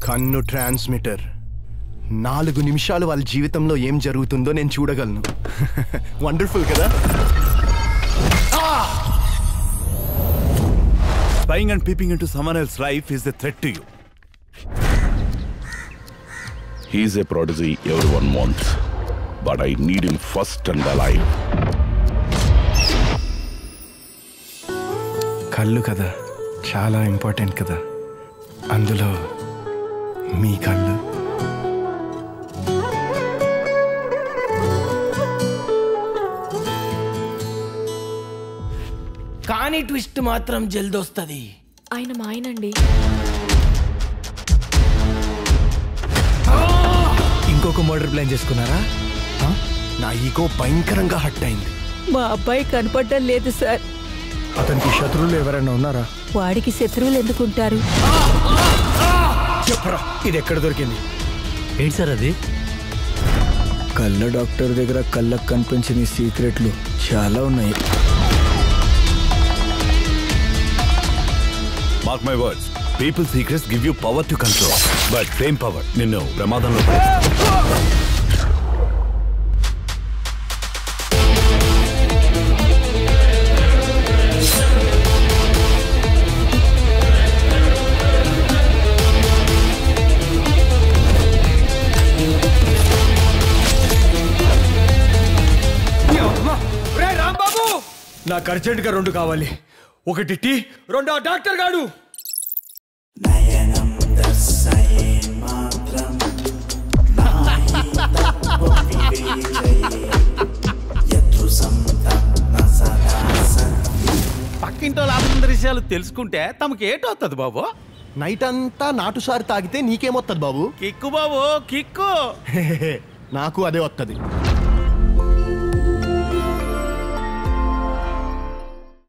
కన్ను ట్రాన్స్మిటర్. 4 నిమిషాలు వాళ్ళ జీవితంలో ఏం జరుగుతుందో నేను చూడగలను. వండర్ఫుల్ కదా? Spying and peeping into someone else's life is a threat to you. He is a prodigy everyone wants, but I need him first and alive. కళ్ళు కదా చాలా ఇంపార్టెంట్ కదా, అందులో మీ కళ్ళు. కానీ ట్విస్ట్ మాత్రం జల్దొస్తుంది. ఆయన మా ఆయనండి. ఇంకొక మర్డర్ ప్లాన్ చేసుకున్నారా? నా ఈగో భయంకరంగా హట్ అయింది. మా అబ్బాయి కనపడడం లేదు సార్. అతనికి శత్రువులు ఎవరైనా ఉన్నారా? వాడికి శత్రువులు ఎందుకుంటారు? చెప్పరా, ఇది ఎక్కడ దొరికింది? ఏంటి సార్ అది? కళ్ళ డాక్టర్ దగ్గర కళ్ళకు కనిపించిన సీక్రెట్లు చాలా ఉన్నాయి. Mark my words. People's secrets give you power to control, but same power నిన్ను ప్రమాదంలో పడేస్తుంది. నాకు అర్జెంట్గా 2 కావాలి. 1 టీ, 2 ఆ డాక్టర్ గాడు. పక్కింటో లాభం విషయాలు తెలుసుకుంటే తమకి ఏటవుతుంది బాబు? నైట్ అంతా నాటుసారి తాగితే నీకేమొత్తది బాబు? కిక్కు బాబు, కిక్కు. నాకు అదే వస్తుంది.